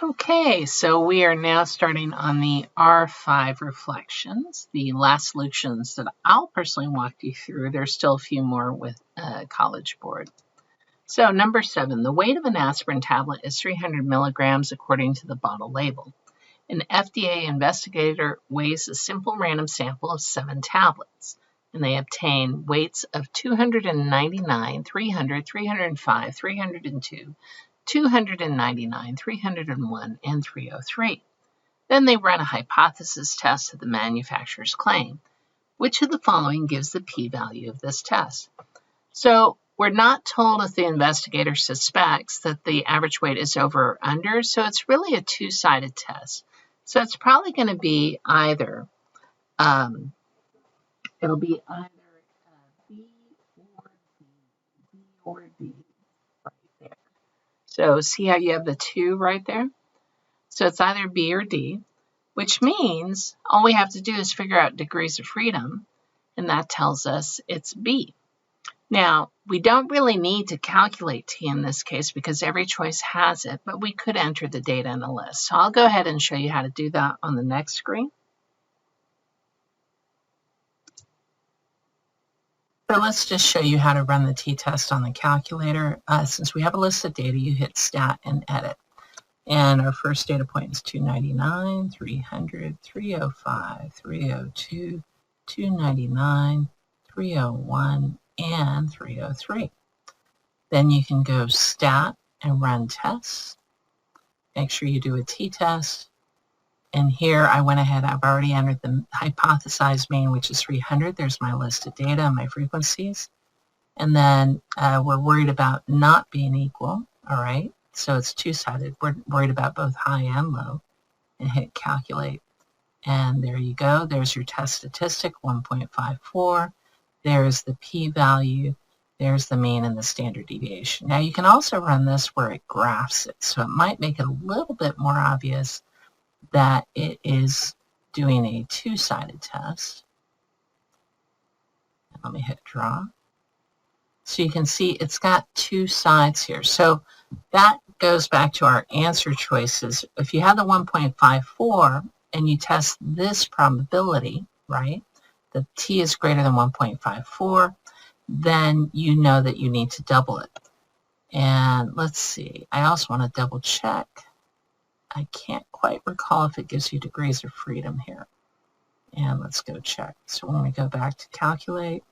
Okay, so we are now starting on the R5 reflections, the last solutions that I'll personally walk you through. There's still a few more with College Board. So number 7, the weight of an aspirin tablet is 300 milligrams according to the bottle label. An FDA investigator weighs a simple random sample of 7 tablets, and they obtain weights of 299, 300, 305, 302, 299, 301, and 303. Then they run a hypothesis test of the manufacturer's claim. Which of the following gives the p-value of this test? So we're not told if the investigator suspects that the average weight is over or under, so it's really a two-sided test. So it's probably going to be either, it'll be either B or D, B or D right there. So see how you have the 2 right there? So it's either B or D, which means all we have to do is figure out degrees of freedom, and that tells us it's B. Now, we don't really need to calculate T in this case because every choice has it, but we could enter the data in a list. So I'll go ahead and show you how to do that on the next screen. So let's just show you how to run the t-test on the calculator. Since we have a list of data, you hit Stat and Edit. And our first data point is 299, 300, 305, 302, 299, 301, and 303. Then you can go Stat and Run Tests. Make sure you do a t-test. And here I went ahead, I've already entered the hypothesized mean, which is 300. There's my list of data and my frequencies. And then we're worried about not being equal, all right? So it's two-sided. We're worried about both high and low. And hit Calculate. And there you go. There's your test statistic, 1.54. There's the p-value. There's the mean and the standard deviation. Now you can also run this where it graphs it. So it might make it a little bit more obvious that it is doing a two-sided test. Let me hit Draw. So you can see it's got 2 sides here. So that goes back to our answer choices. If you have the 1.54 and you test this probability, right, that T is greater than 1.54, then you know that you need to double it. And let's see, I also want to double check. I can't quite recall if it gives you degrees of freedom here. And let's go check. So when we go back to Calculate,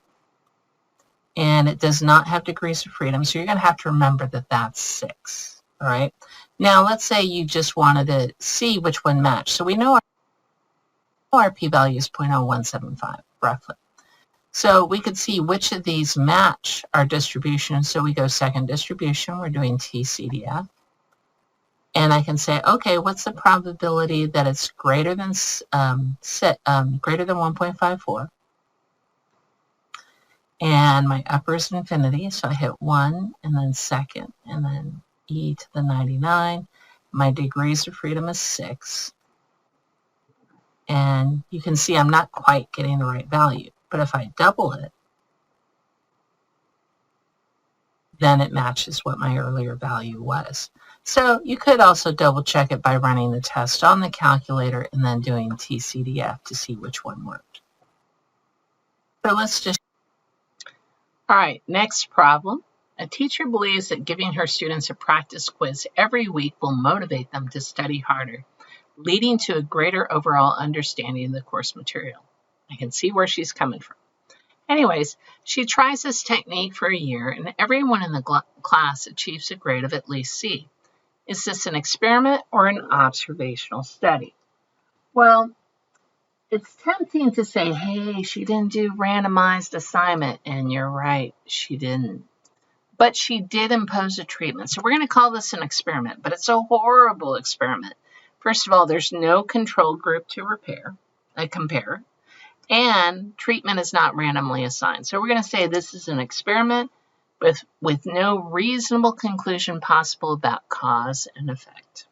and it does not have degrees of freedom, so you're going to have to remember that that's 6. All right. Now let's say you just wanted to see which one matched. So we know our p-value is 0.0175 roughly. So we could see which of these match our distribution. So we go second distribution. We're doing TCDF. And I can say, okay, what's the probability that it's greater than 1.54? And my upper is infinity, so I hit 1, and then second, and then e to the 99. My degrees of freedom is 6. And you can see I'm not quite getting the right value. But if I double it, then it matches what my earlier value was. So you could also double check it by running the test on the calculator and then doing TCDF to see which one worked. So let's just... All right, next problem. A teacher believes that giving her students a practice quiz every week will motivate them to study harder, leading to a greater overall understanding of the course material. I can see where she's coming from. Anyways, she tries this technique for a year, and everyone in the class achieves a grade of at least C. Is this an experiment or an observational study? Well, it's tempting to say, hey, she didn't do randomized assignment, and you're right, she didn't. But she did impose a treatment. So we're going to call this an experiment, but it's a horrible experiment. First of all, there's no control group to compare. And treatment is not randomly assigned. So we're going to say this is an experiment with no reasonable conclusion possible about cause and effect.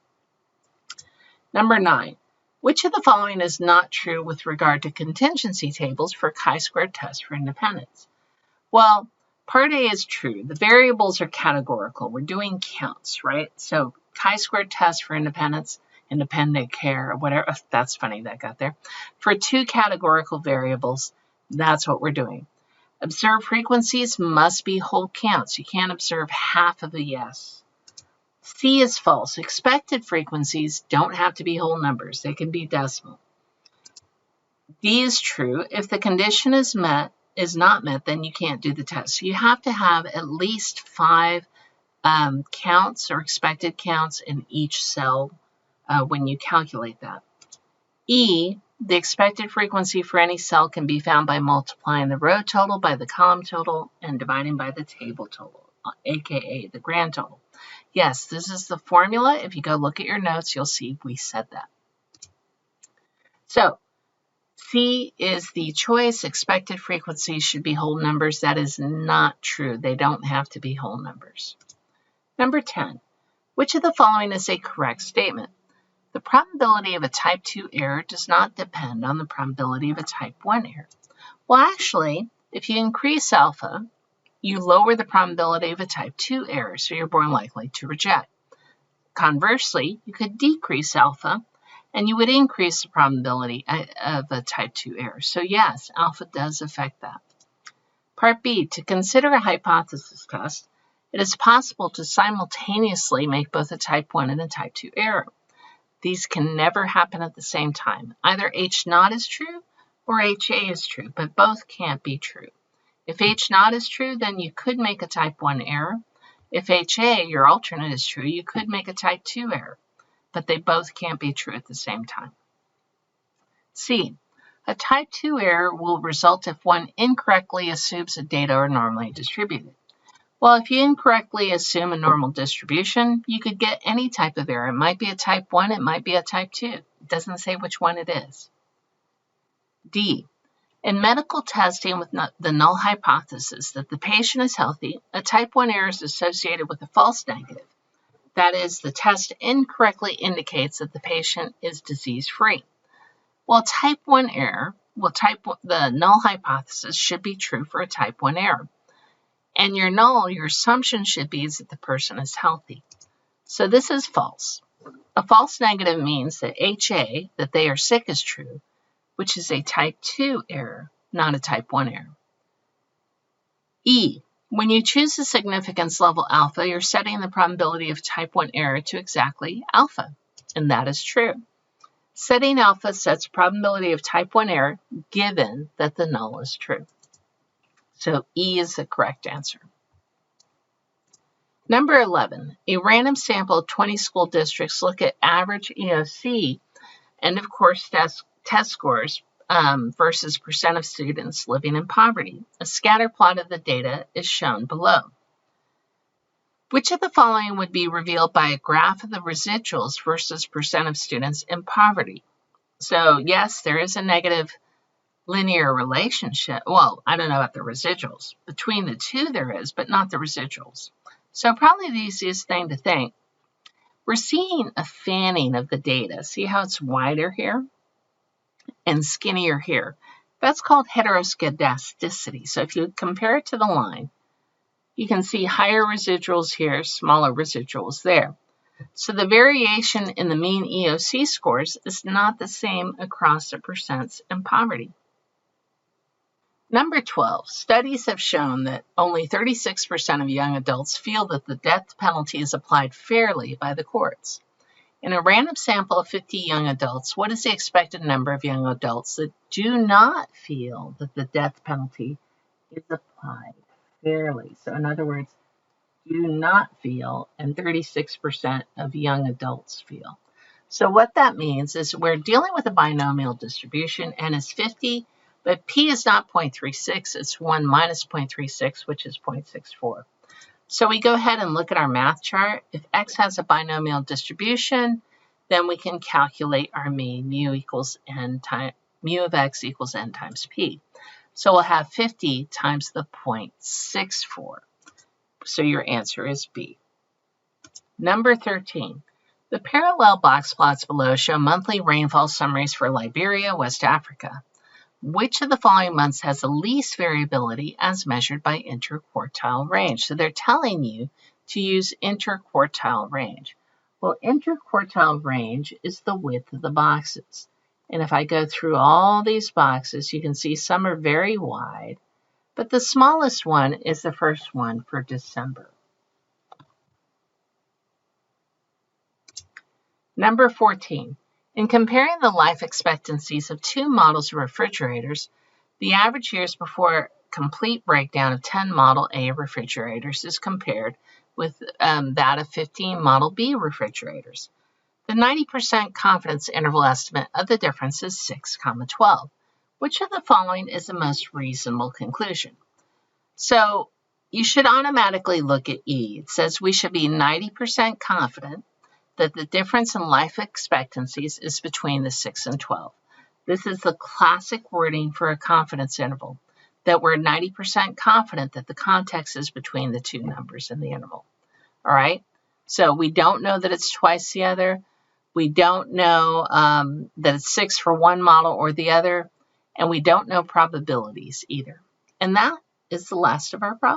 Number 9, which of the following is not true with regard to contingency tables for chi-squared tests for independence? Well, part A is true. The variables are categorical. We're doing counts, right? So chi-squared test for independent care, or whatever. Oh, that's funny that got there. For two categorical variables, that's what we're doing. Observed frequencies must be whole counts. You can't observe half of a yes. C is false. Expected frequencies don't have to be whole numbers. They can be decimal. D is true. If the condition is not met, then you can't do the test. So you have to have at least 5 counts or expected counts in each cell when you calculate that. E, the expected frequency for any cell can be found by multiplying the row total by the column total and dividing by the table total, aka the grand total. Yes, this is the formula. If you go look at your notes, you'll see we said that. So C is the choice. Expected frequencies should be whole numbers. That is not true. They don't have to be whole numbers. Number 10, which of the following is a correct statement? The probability of a type 2 error does not depend on the probability of a type 1 error. Well, actually, if you increase alpha, you lower the probability of a type 2 error, so you're more likely to reject. Conversely, you could decrease alpha, and you would increase the probability of a type 2 error. So yes, alpha does affect that. Part B, to consider a hypothesis test, it is possible to simultaneously make both a type 1 and a type 2 error. These can never happen at the same time. Either H naught is true or HA is true, but both can't be true. If H naught is true, then you could make a type 1 error. If HA, your alternate, is true, you could make a type 2 error, but they both can't be true at the same time. C, a type 2 error will result if one incorrectly assumes that data are normally distributed. Well, if you incorrectly assume a normal distribution, you could get any type of error. It might be a type 1, it might be a type 2. It doesn't say which one it is. D, in medical testing with the null hypothesis that the patient is healthy, a type 1 error is associated with a false negative. That is, the test incorrectly indicates that the patient is disease-free. Well, type 1 error, the null hypothesis should be true for a type 1 error. And your assumption should be is that the person is healthy. So this is false. A false negative means that HA, that they are sick, is true, which is a type 2 error, not a type 1 error. E, when you choose the significance level alpha, you're setting the probability of type 1 error to exactly alpha, and that is true. Setting alpha sets probability of type 1 error given that the null is true. So E is the correct answer. Number 11, a random sample of 20 school districts look at average EOC and, of course, test scores versus percent of students living in poverty. A scatter plot of the data is shown below. Which of the following would be revealed by a graph of the residuals versus percent of students in poverty? So, yes, there is a negative linear relationship. Well, I don't know about the residuals. Between the two there is, but not the residuals. So probably the easiest thing to think, we're seeing a fanning of the data. See how it's wider here and skinnier here? That's called heteroscedasticity. So if you compare it to the line, you can see higher residuals here, smaller residuals there. So the variation in the mean EOC scores is not the same across the percents in poverty. Number 12, studies have shown that only 36% of young adults feel that the death penalty is applied fairly by the courts. In a random sample of 50 young adults, what is the expected number of young adults that do not feel that the death penalty is applied fairly? So in other words, do not feel, and 36% of young adults feel. So what that means is we're dealing with a binomial distribution, and it's 50, but P is not 0.36, it's 1 minus 0.36, which is 0.64. So we go ahead and look at our math chart. If X has a binomial distribution, then we can calculate our mean, mu of X equals N times P. So we'll have 50 times the 0.64. So your answer is B. Number 13. The parallel box plots below show monthly rainfall summaries for Liberia, West Africa. Which of the following months has the least variability as measured by interquartile range? So they're telling you to use interquartile range. Well, interquartile range is the width of the boxes. And if I go through all these boxes, you can see some are very wide, but the smallest one is the first one for December. Number 14. In comparing the life expectancies of two models of refrigerators, the average years before complete breakdown of 10 Model A refrigerators is compared with that of 15 Model B refrigerators. The 90% confidence interval estimate of the difference is 6,12. Which of the following is the most reasonable conclusion? So you should automatically look at E. It says we should be 90% confident that the difference in life expectancies is between the 6 and 12. This is the classic wording for a confidence interval, that we're 90% confident that the context is between the two numbers in the interval. All right, so we don't know that it's twice the other. We don't know that it's 6 for one model or the other, and we don't know probabilities either. And that is the last of our problems.